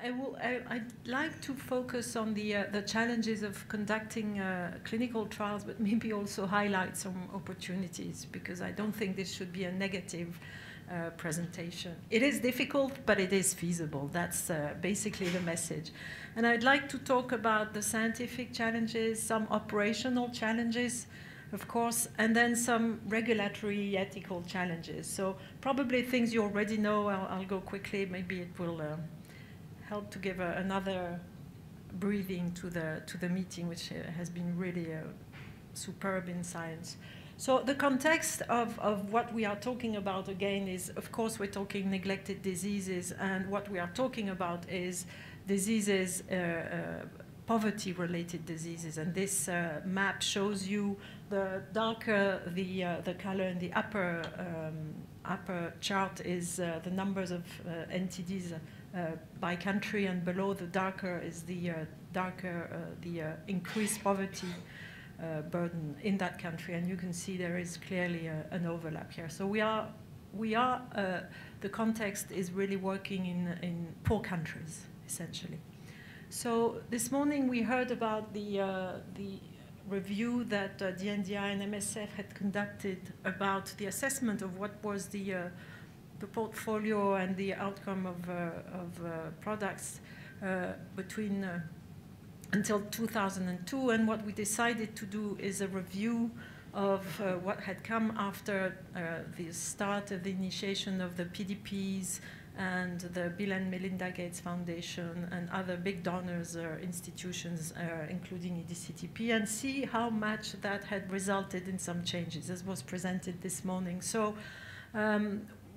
I'd like to focus on the challenges of conducting clinical trials, but maybe also highlight some opportunities, because I don't think this should be a negative presentation. It is difficult, but it is feasible. That's basically the message. And I'd like to talk about the scientific challenges, some operational challenges, of course, and then some regulatory ethical challenges. So probably things you already know. I'll go quickly. Maybe it will help to give another breathing to the meeting, which has been really superb in science. So the context of what we are talking about, again, is, of course, we're talking neglected diseases, and what we are talking about is diseases, poverty-related diseases. And this map shows you the darker the color in the upper chart is the numbers of NTDs by country, and below the darker is the increased poverty burden in that country. And you can see there is clearly an overlap here. So the context is really working in poor countries, essentially. So this morning we heard about the review that DNDi and MSF had conducted about the assessment of what was the portfolio and the outcome of products between until 2002. And what we decided to do is a review of what had come after the start of the initiation of the PDPs and the Bill and Melinda Gates Foundation and other big donors or institutions, including EDCTP, and see how much that had resulted in some changes, as was presented this morning. So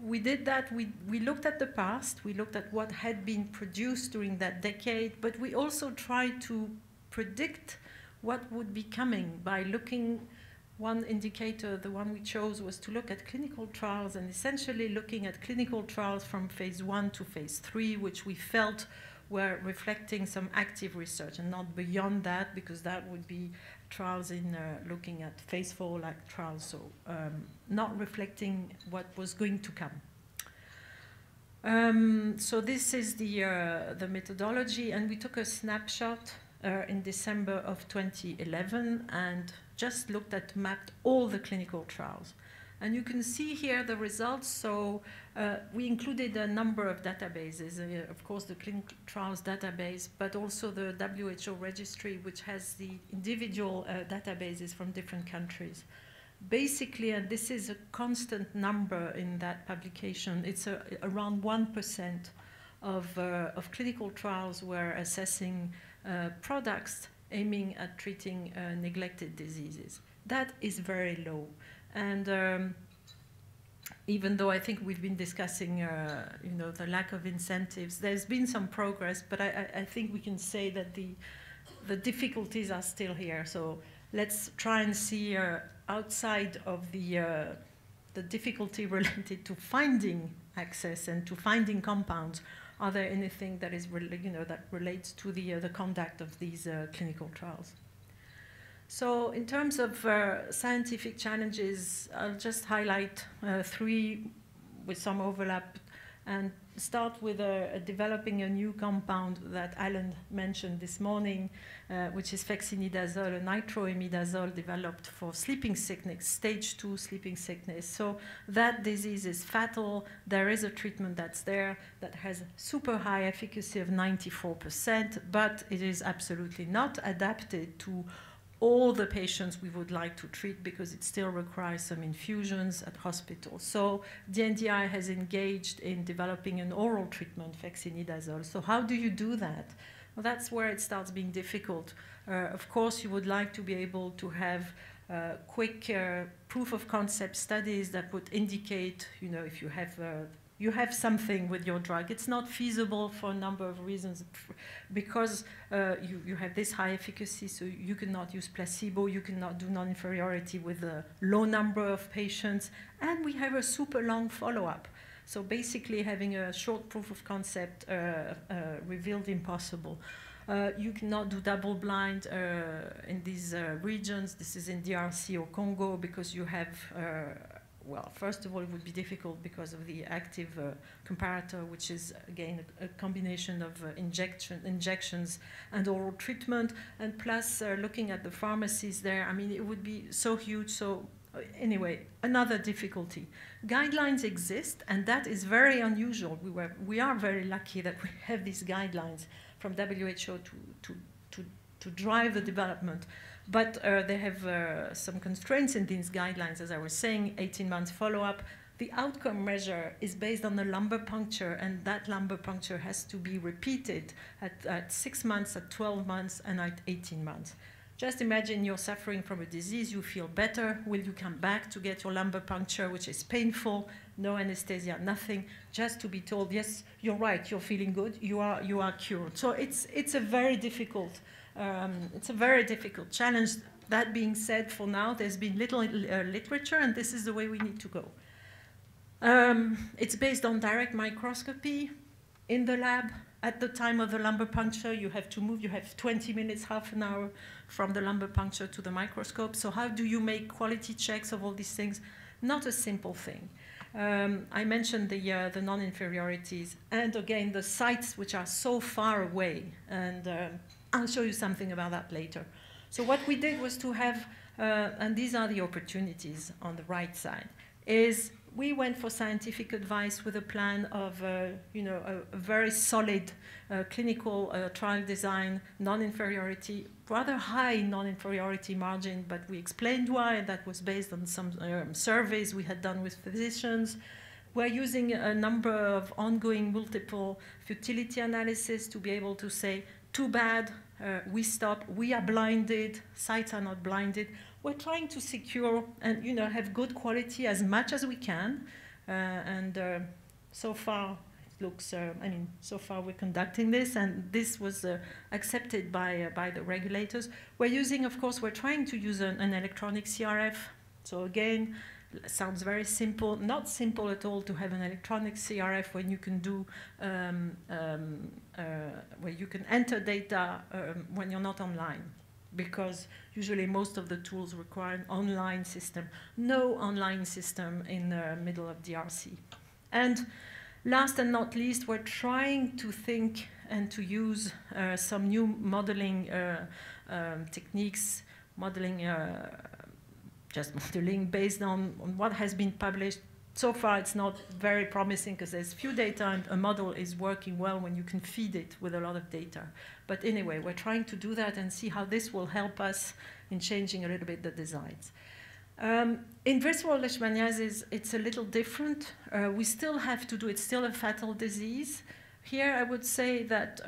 we did that. We looked at the past. We looked at what had been produced during that decade, but we also tried to predict what would be coming by looking. One indicator, the one we chose, was to look at clinical trials, and essentially looking at clinical trials from phase 1 to phase 3, which we felt were reflecting some active research, and not beyond that, because that would be trials in looking at phase 4 like trials, so not reflecting what was going to come. So this is the methodology, and we took a snapshot in December of 2011 and just mapped all the clinical trials. And you can see here the results. So we included a number of databases, of course the clinical trials database, but also the WHO registry, which has the individual databases from different countries. Basically, and this is a constant number in that publication, it's around 1% of clinical trials were assessing products aiming at treating neglected diseases. That is very low. And even though I think we've been discussing the lack of incentives, there's been some progress, but I think we can say that the difficulties are still here. So let's try and see outside of the difficulty related to finding access and to finding compounds, are there anything that is that relates to the conduct of these clinical trials? So in terms of scientific challenges, I'll just highlight 3 with some overlap, and start with developing a new compound that Alan mentioned this morning, which is fexinidazole, a nitroimidazole developed for sleeping sickness, stage 2 sleeping sickness. So that disease is fatal. There is a treatment that's there that has super high efficacy of 94%, but it is absolutely not adapted to all the patients we would like to treat, because it still requires some infusions at hospitals. So DNDi has engaged in developing an oral treatment, fexinidazole. So how do you do that? Well, that's where it starts being difficult. Of course, you would like to be able to have quick proof of concept studies that would indicate, if you have something with your drug. It's not feasible for a number of reasons, because you have this high efficacy, so you cannot use placebo, you cannot do non-inferiority with a low number of patients, and we have a super long follow-up. So basically having a short proof of concept revealed impossible. You cannot do double-blind in these regions. This is in DRC or Congo, because you have well, first of all, it would be difficult because of the active comparator, which is, again, a combination of injections and oral treatment, and plus looking at the pharmacies there, I mean, it would be so huge. So anyway, another difficulty. Guidelines exist, and that is very unusual. We are very lucky that we have these guidelines from WHO to drive the development. But they have some constraints in these guidelines, as I was saying, 18 months follow-up. The outcome measure is based on the lumbar puncture, and that lumbar puncture has to be repeated at 6 months, at 12 months, and at 18 months. Just imagine you're suffering from a disease, you feel better. Will you come back to get your lumbar puncture, which is painful, no anesthesia, nothing, just to be told, yes, you're right, you're feeling good, you are cured. So it's a very difficult challenge. That being said, for now, there's been little literature, and this is the way we need to go. It's based on direct microscopy in the lab. At the time of the lumbar puncture, you have to move. You have 20 minutes, half an hour from the lumbar puncture to the microscope. So how do you make quality checks of all these things? Not a simple thing. I mentioned the non-inferiorities, and again, the sites which are so far away. And I'll show you something about that later. So what we did was to have, and these are the opportunities on the right side, is we went for scientific advice with a plan of a very solid clinical trial design, non-inferiority, rather high non-inferiority margin, but we explained why, and that was based on some surveys we had done with physicians. We're using a number of ongoing multiple futility analysis to be able to say, too bad, we stop, we are blinded, sites are not blinded. We're trying to secure and have good quality as much as we can, and so far it looks. So far we're conducting this, and this was accepted by the regulators. We're using, of course, we're trying to use an electronic CRF. So again, sounds very simple. Not simple at all to have an electronic CRF when you can do where you can enter data when you're not online, because usually most of the tools require an online system. No online system in the middle of DRC. And last and not least, we're trying to think and to use some new modeling techniques, just modeling based on what has been published. So far, it's not very promising because there's few data, and a model is working well when you can feed it with a lot of data. But anyway, we're trying to do that and see how this will help us in changing a little bit the designs. In visceral leishmaniasis, it's a little different. We still have to do, it's still a fatal disease. Here, I would say that,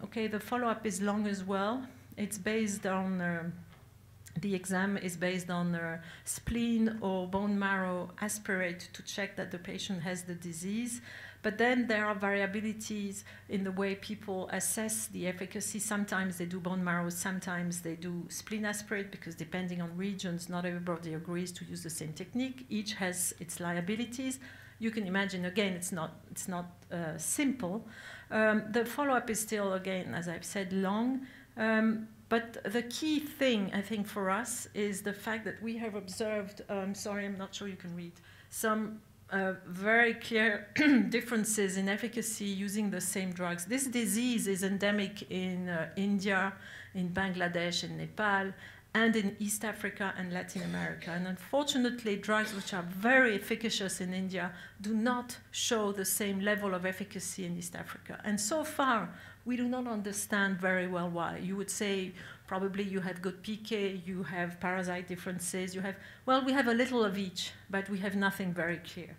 okay, the follow-up is long as well. It's based on the exam is based on spleen or bone marrow aspirate to check that the patient has the disease. But then there are variabilities in the way people assess the efficacy. Sometimes they do bone marrow, sometimes they do spleen aspirate, because depending on regions, not everybody agrees to use the same technique. Each has its liabilities. You can imagine, again, it's not simple. The follow-up is still, again, as I've said, long. But the key thing, I think, for us is the fact that we have observed, sorry, I'm not sure you can read, some very clear differences in efficacy using the same drugs. This disease is endemic in India, in Bangladesh, in Nepal, and in East Africa and Latin America. And unfortunately, drugs which are very efficacious in India do not show the same level of efficacy in East Africa. And so far, we do not understand very well why. You would say probably you have good PK, you have parasite differences, you have, well, we have a little of each, but we have nothing very clear.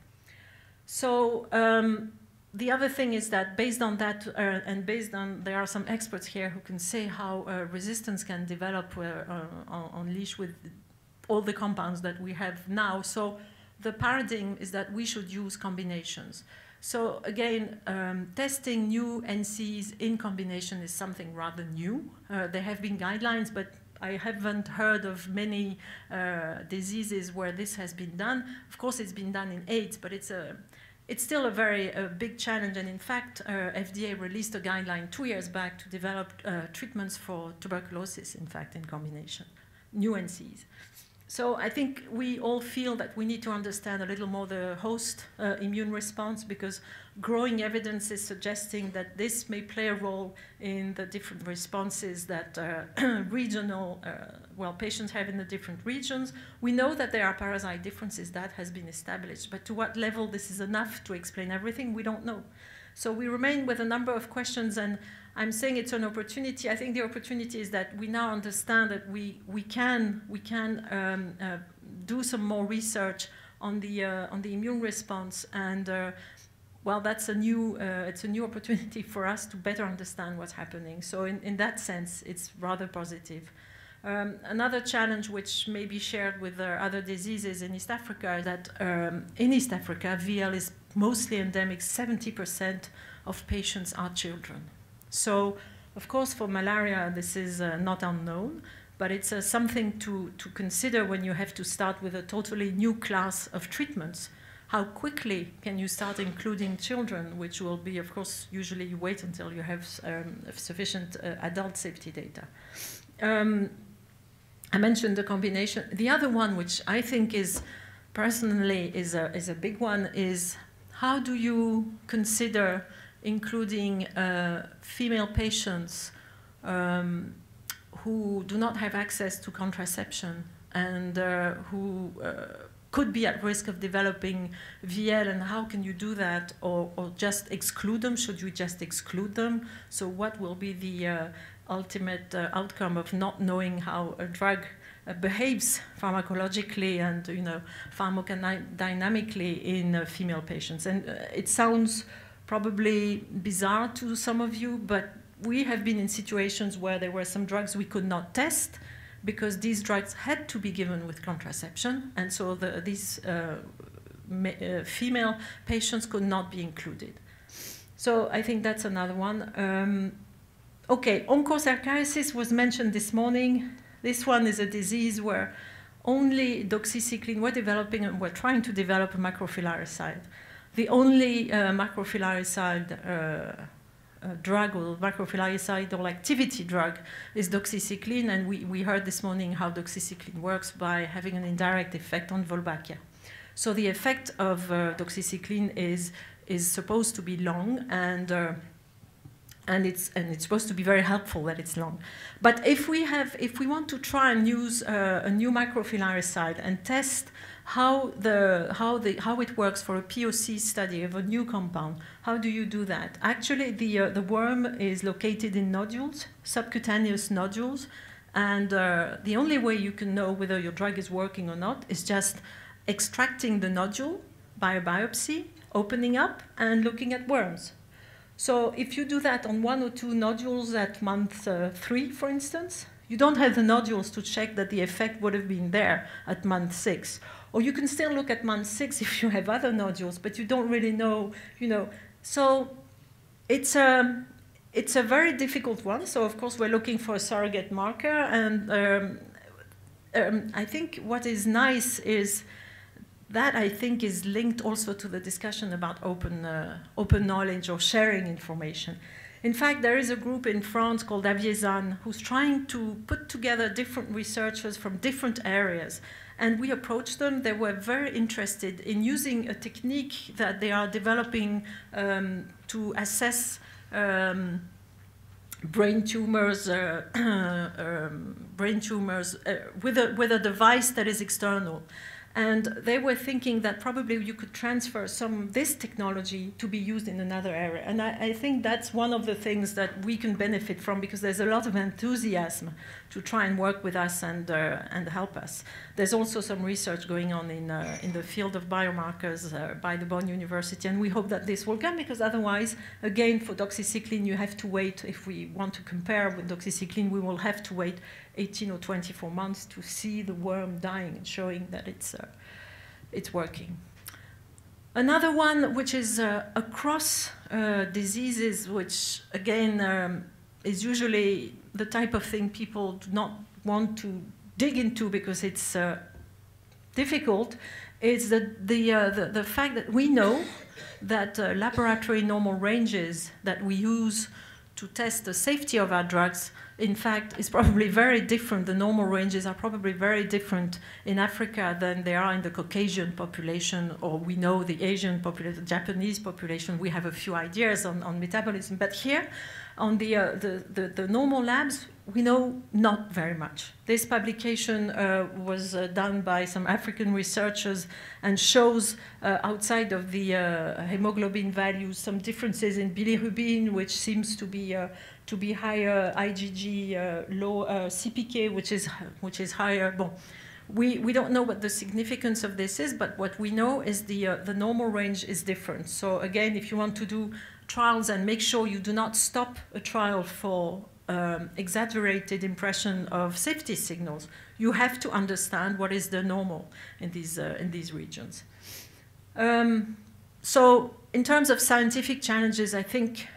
So the other thing is that based on that, and based on, there are some experts here who can say how resistance can develop on leash with all the compounds that we have now. So the paradigm is that we should use combinations. So again, testing new NCs in combination is something rather new. There have been guidelines, but I haven't heard of many diseases where this has been done. Of course, it's been done in AIDS, but it's still a very big challenge. And in fact, FDA released a guideline 2 years back to develop treatments for tuberculosis, in fact, in combination, new NCs. So I think we all feel that we need to understand a little more the host immune response, because growing evidence is suggesting that this may play a role in the different responses that regional, patients have in the different regions. We know that there are parasite differences, that has been established, but to what level this is enough to explain everything, we don't know. So we remain with a number of questions, and I'm saying it's an opportunity. I think the opportunity is that we now understand that we can do some more research on the immune response, and that's it's a new opportunity for us to better understand what's happening. So in that sense, it's rather positive. Another challenge which may be shared with other diseases in East Africa is that in East Africa, VL is mostly endemic. 70% of patients are children. So, of course, for malaria, this is not unknown, but it's something to consider when you have to start with a totally new class of treatments. How quickly can you start including children, which will be, of course, usually you wait until you have sufficient adult safety data. I mentioned the combination. The other one, which I think is, personally, is a big one, is how do you consider including female patients who do not have access to contraception and who could be at risk of developing VL, and how can you do that, or just exclude them? Should you just exclude them? So what will be the ultimate outcome of not knowing how a drug behaves pharmacologically and pharmacodynamically in female patients? And it sounds probably bizarre to some of you, but we have been in situations where there were some drugs we could not test because these drugs had to be given with contraception, and so these female patients could not be included. So I think that's another one. Okay, Onchocerciasis was mentioned this morning. This one is a disease where only doxycycline, we're trying to develop a macrophylaricide. The only macrophylaricide drug or macrophylaricide activity drug is doxycycline, and we heard this morning how doxycycline works by having an indirect effect on Wolbachia. So the effect of doxycycline is supposed to be long, and it's supposed to be very helpful that it's long. But if we want to try and use a new macrophylaricide and test how it works for a POC study of a new compound, how do you do that? Actually, the worm is located in nodules, subcutaneous nodules, and the only way you can know whether your drug is working or not is just extracting the nodule by a biopsy, opening up, and looking at worms. So if you do that on 1 or 2 nodules at month 3, for instance, you don't have the nodules to check that the effect would have been there at month 6. Or you can still look at month 6 if you have other nodules, but you don't really know, So it's a very difficult one. So of course we're looking for a surrogate marker, and I think what is nice is that I think is linked also to the discussion about open knowledge or sharing information. In fact, there is a group in France called Aviezan who's trying to put together different researchers from different areas. And we approached them. They were very interested in using a technique that they are developing to assess brain tumors with a device that is external. And they were thinking that probably you could transfer some of this technology to be used in another area. And I think that's one of the things that we can benefit from, because there's a lot of enthusiasm to try and work with us and help us. There's also some research going on in the field of biomarkers by the Bonn University, and we hope that this will come, because otherwise, again, for doxycycline, you have to wait. If we want to compare with doxycycline, we will have to wait 18 or 24 months to see the worm dying and showing that it's working. Another one, which is across diseases, which again is usually the type of thing people do not want to dig into because it's difficult, is the fact that we know that laboratory normal ranges that we use to test the safety of our drugs in fact, is probably very different. The normal ranges are probably very different in Africa than they are in the Caucasian population, or we know the Asian population, the Japanese population. We have a few ideas on metabolism. But here, on the normal labs, we know not very much. This publication was done by some African researchers and shows outside of the hemoglobin values some differences in bilirubin, which seems to be higher, IgG low, CPK, which is higher. Bon, we don't know what the significance of this is, but what we know is the normal range is different. So again, if you want to do trials and make sure you do not stop a trial for exaggerated impression of safety signals, you have to understand what is the normal in these regions. So in terms of scientific challenges, I think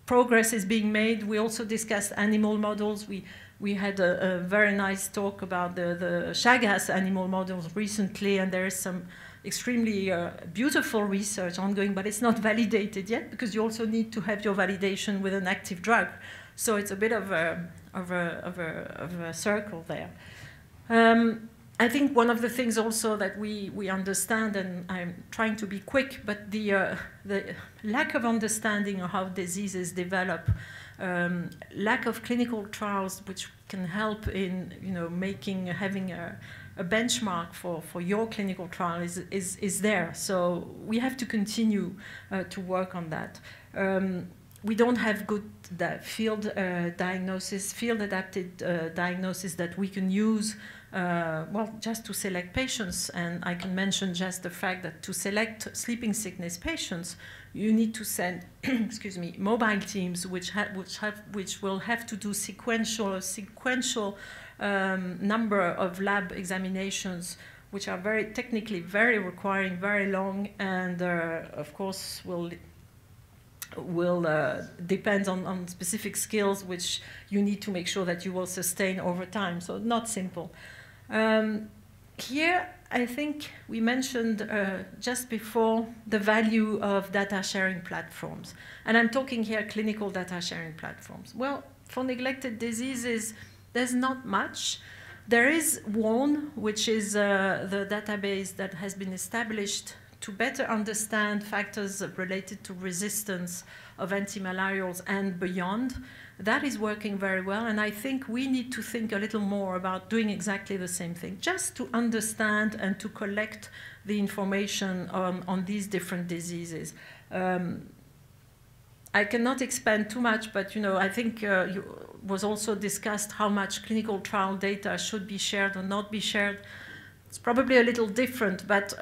progress is being made. We also discussed animal models. We had a very nice talk about the Chagas animal models recently, and there is some extremely beautiful research ongoing, but it's not validated yet because you also need to have your validation with an active drug. So it's a bit of a circle there. I think one of the things also that we understand, and I'm trying to be quick, but the lack of understanding of how diseases develop, lack of clinical trials which can help in having a benchmark for your clinical trial is there. So we have to continue to work on that. We don't have good field diagnosis, field-adapted diagnosis that we can use just to select patients. And I can mention just the fact that to select sleeping sickness patients, you need to send, excuse me, mobile teams which will have to do sequential number of lab examinations, which are technically very requiring, very long, and of course will depend on specific skills which you need to make sure that you will sustain over time. So not simple. Here, I think we mentioned just before the value of data sharing platforms. And I'm talking here clinical data sharing platforms. Well, for neglected diseases, there's not much. There is one, which is the database that has been established to better understand factors related to resistance of antimalarials and beyond. That is working very well, and I think we need to think a little more about doing exactly the same thing, just to understand and to collect the information on these different diseases. I cannot expand too much, but I think it was also discussed how much clinical trial data should be shared or not be shared. It's probably a little different, but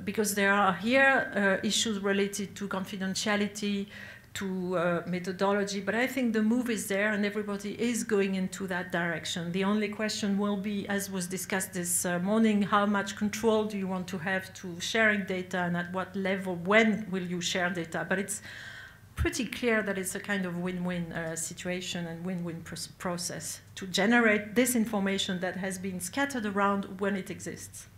because there are here issues related to confidentiality, to methodology, but I think the move is there and everybody is going into that direction. The only question will be, as was discussed this morning, how much control do you want to have to sharing data and at what level, when will you share data? But it's pretty clear that it's a kind of win-win situation and win-win process to generate this information that has been scattered around when it exists.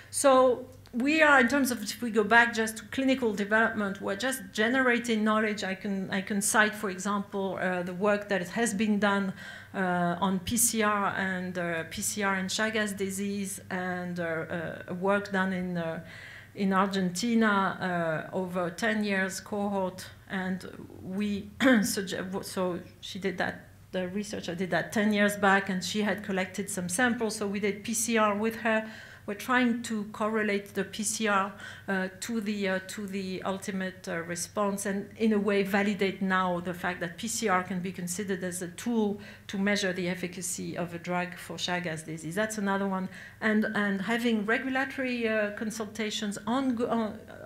So we are, in terms of, if we go back just to clinical development, we're just generating knowledge. I can cite, for example, the work that has been done on PCR and Chagas disease, and work done in Argentina over 10 years cohort. And we, so she did that, the researcher did that 10 years back, and she had collected some samples, so we did PCR with her. We're trying to correlate the PCR to the ultimate response, and in a way validate now the fact that PCR can be considered as a tool to measure the efficacy of a drug for Chagas disease. That's another one. And having regulatory consultations on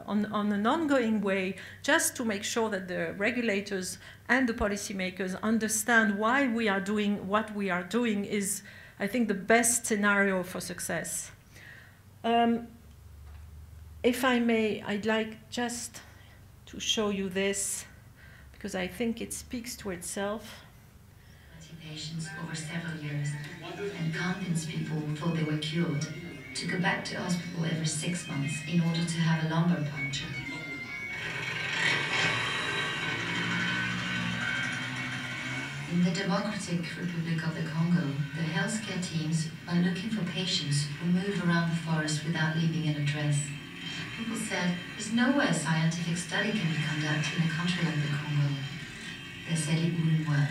an ongoing way, just to make sure that the regulators and the policymakers understand why we are doing what we are doing is, I think, the best scenario for success. If I may, I'd like just to show you this, because I think it speaks to itself. Patients over several years, and convinced people who thought they were cured to go back to hospital every 6 months in order to have a lumbar puncture. In the Democratic Republic of the Congo, the healthcare teams are looking for patients who move around the forest without leaving an address. People said, there's no way a scientific study can be conducted in a country like the Congo. They said it wouldn't work.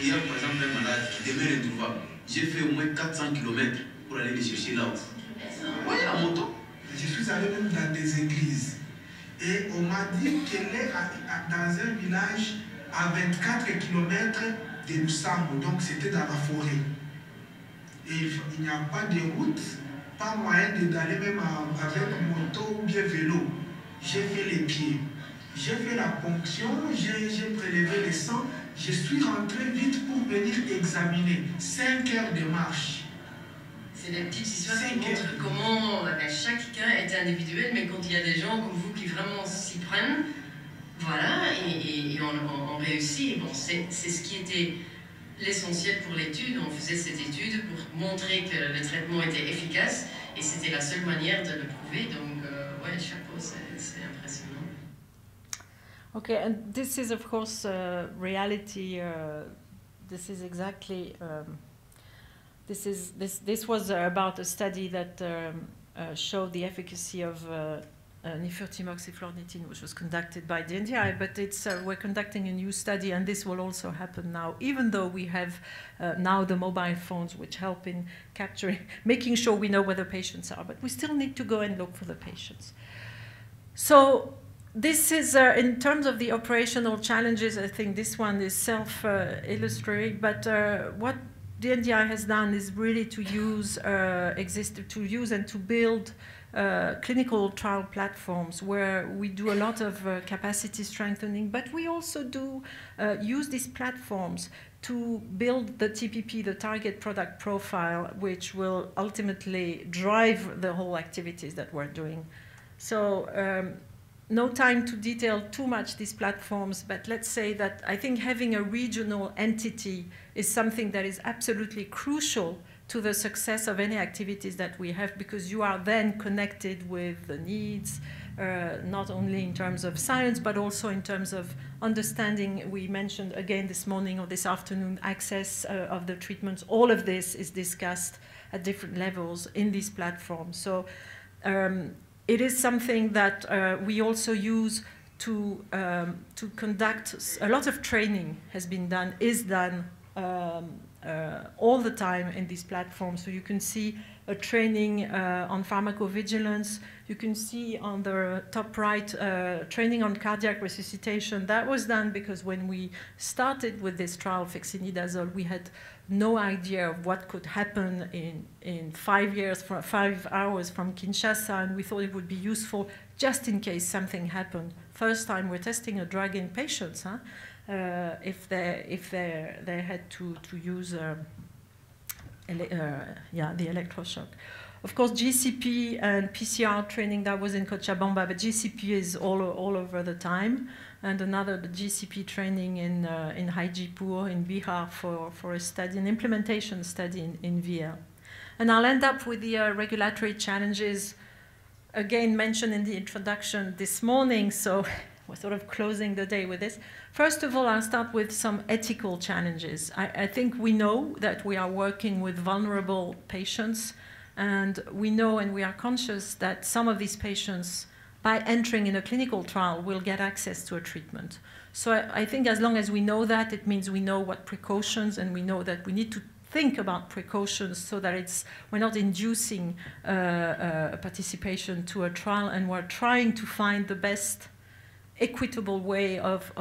Hier, par exemple, un malade qui demeure introuvable. J'ai fait au moins 400 km pour aller le chercher là-haut. Oui, à moto. Je suis allé même dans des églises. Et on m'a dit qu'elle est dans un village à 24 km de Lusambo. Donc c'était dans la forêt. Et il n'y a pas de route, pas moyen d'aller même avec moto ou bien vélo. J'ai fait les pieds. J'ai fait la ponction, j'ai prélevé le sang. Je suis rentré vite pour venir examiner. 5 heures de marche. C'est des petites histoires qui montrent comment chaque cas est individuel, mais quand il y a des gens comme vous qui vraiment s'y prennent, voilà, et on réussit. Bon, c'est ce qui était l'essentiel pour l'étude. On faisait cette étude pour montrer que le traitement était efficace, et c'était la seule manière de le prouver. Donc, ouais, chapeau, c'est impressionnant. Okay, and this is of course reality. This is exactly. This was about a study that showed the efficacy of nifurtimoxiflornithine, which was conducted by DNDi, but we're conducting a new study, and this will also happen now, even though we have now the mobile phones which help in capturing, making sure we know where the patients are, but we still need to go and look for the patients. So this is, in terms of the operational challenges, I think this one is self-illustrating, but what DNDi has done is really to use and to build clinical trial platforms where we do a lot of capacity strengthening, but we also do use these platforms to build the TPP, the target product profile, which will ultimately drive the whole activities that we're doing. So no time to detail too much these platforms, but let's say that I think having a regional entity is something that is absolutely crucial to the success of any activities that we have, because you are then connected with the needs, not only in terms of science, but also in terms of understanding. We mentioned again this morning or this afternoon access of the treatments. All of this is discussed at different levels in these platforms. So it is something that we also use to conduct. A lot of training is done all the time in these platforms. So you can see a training on pharmacovigilance. You can see on the top right training on cardiac resuscitation. That was done because when we started with this trial, fexinidazole, we had no idea of what could happen in 5 hours from Kinshasa, and we thought it would be useful just in case something happened. First time we're testing a drug in patients, if they had to use the electroshock. Of course, GCP and PCR training, that was in Cochabamba, but GCP is all over the time. And the GCP training in Haijipur, in Bihar, for a study, an implementation study in VL. And I'll end up with the regulatory challenges, again mentioned in the introduction this morning, so we're sort of closing the day with this. First of all, I'll start with some ethical challenges. I think we know that we are working with vulnerable patients, and we know and we are conscious that some of these patients, by entering in a clinical trial, will get access to a treatment. So I think as long as we know that, it means we know what precautions, and we know that we need to think about precautions so that we're not inducing participation to a trial, and we're trying to find the best equitable way of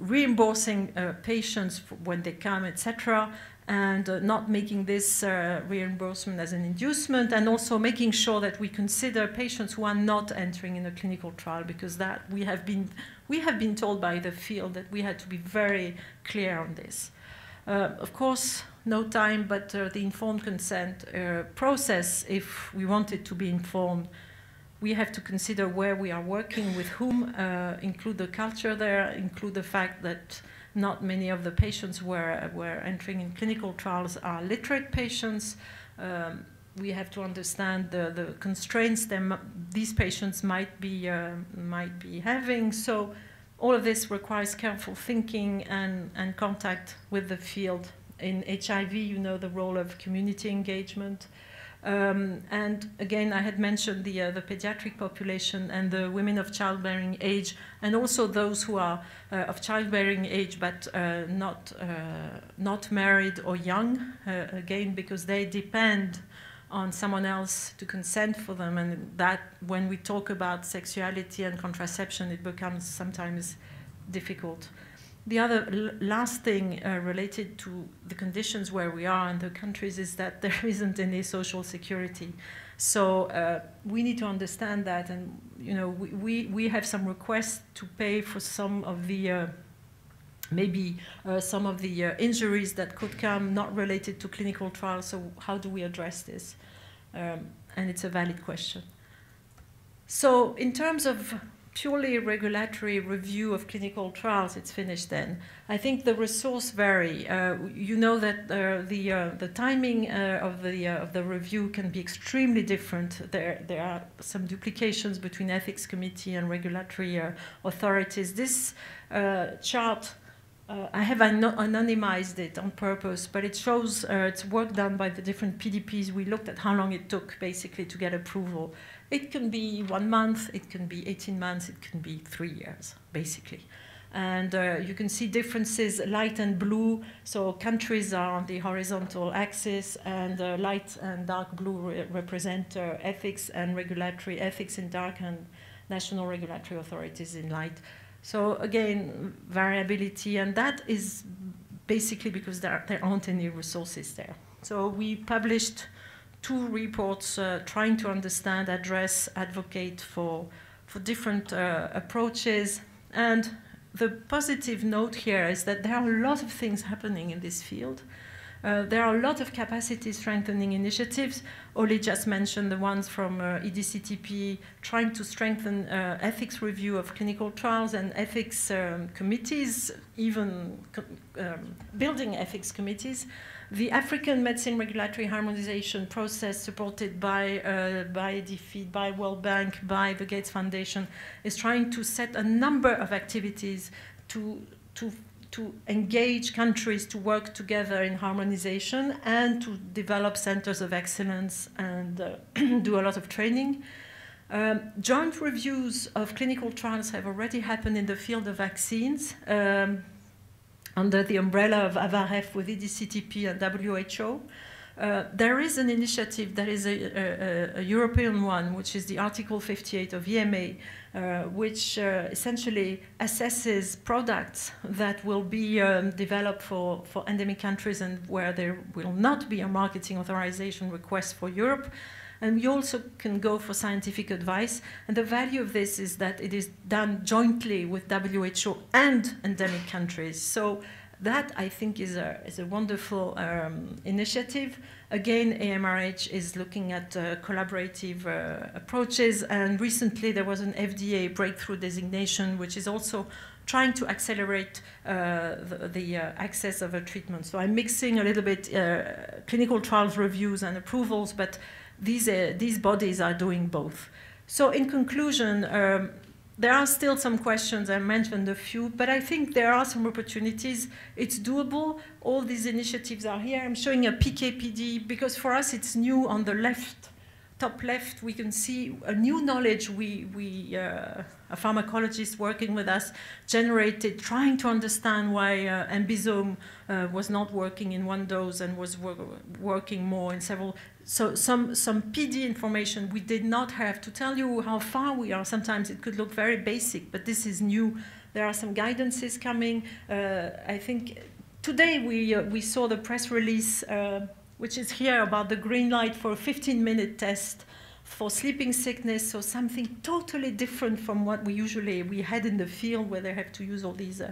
reimbursing patients when they come, etc., and not making this reimbursement as an inducement, and also making sure that we consider patients who are not entering in a clinical trial, because that we have been told by the field that we had to be very clear on this. Of course, no time, but the informed consent process, if we want it to be informed, we have to consider where we are working, with whom, include the culture there, include the fact that not many of the patients who were entering in clinical trials are literate patients. we have to understand the constraints these patients might be having. So all of this requires careful thinking and contact with the field. In HIV, you know the role of community engagement. And again, I had mentioned the pediatric population and the women of childbearing age, and also those who are of childbearing age but not married or young, again, because they depend on someone else to consent for them, and that when we talk about sexuality and contraception, it becomes sometimes difficult. The other last thing related to the conditions where we are in the countries is that there isn't any social security. So we need to understand that, and you know, we have some requests to pay for some of the some of the injuries that could come not related to clinical trials. So how do we address this? And it's a valid question. So in terms of purely regulatory review of clinical trials, it's finished then. I think the resource vary. You know that the timing of the review can be extremely different. There are some duplications between ethics committee and regulatory authorities. This chart, I have anonymized it on purpose, but it shows it's work done by the different PDPs. We looked at how long it took basically to get approval. It can be 1 month, it can be 18 months, it can be 3 years, basically. And you can see differences, light and blue. So countries are on the horizontal axis, and light and dark blue represent ethics and regulatory ethics in dark, and national regulatory authorities in light. So again, variability, and that is basically because there aren't any resources there. So we published 2 reports trying to understand, address, advocate for different approaches. And the positive note here is that there are a lot of things happening in this field. There are a lot of capacity strengthening initiatives. Oli just mentioned the ones from EDCTP trying to strengthen ethics review of clinical trials and ethics committees, even building ethics committees. The African medicine regulatory harmonization process, supported by DFID, by World Bank, by the Gates Foundation, is trying to set a number of activities to engage countries to work together in harmonization and to develop centers of excellence and do a lot of training. Joint reviews of clinical trials have already happened in the field of vaccines under the umbrella of AVAREF with EDCTP and WHO. There is an initiative that is a European one, which is the Article 58 of EMA, which essentially assesses products that will be developed for endemic countries and where there will not be a marketing authorization request for Europe. And we also can go for scientific advice. And the value of this is that it is done jointly with WHO and endemic countries. So that, I think, is a wonderful initiative. Again, AMRH is looking at collaborative approaches. And recently, there was an FDA breakthrough designation, which is also trying to accelerate the access of a treatment. So I'm mixing a little bit clinical trials reviews and approvals, but these bodies are doing both. So in conclusion, there are still some questions. I mentioned a few, but I think there are some opportunities. It's doable. All these initiatives are here. I'm showing a PKPD because for us it's new on the left. Top left, we can see a new knowledge a pharmacologist working with us generated, trying to understand why ambisome was not working in one dose and was working more in several. So some PD information we did not have. To tell you how far we are, sometimes it could look very basic, but this is new. There are some guidances coming. I think today we saw the press release which is here about the green light for a 15-minute test for sleeping sickness, so something totally different from what we had in the field where they have to use all these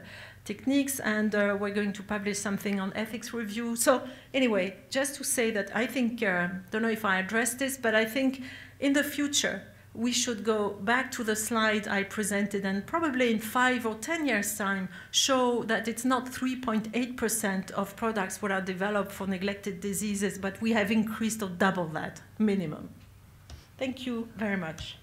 techniques, and we're going to publish something on ethics review. So anyway, just to say that I think, don't know if I addressed this, but I think in the future, we should go back to the slide I presented and probably in 5 or 10 years' time show that it's not 3.8% of products that are developed for neglected diseases, but we have increased or doubled that minimum. Thank you very much.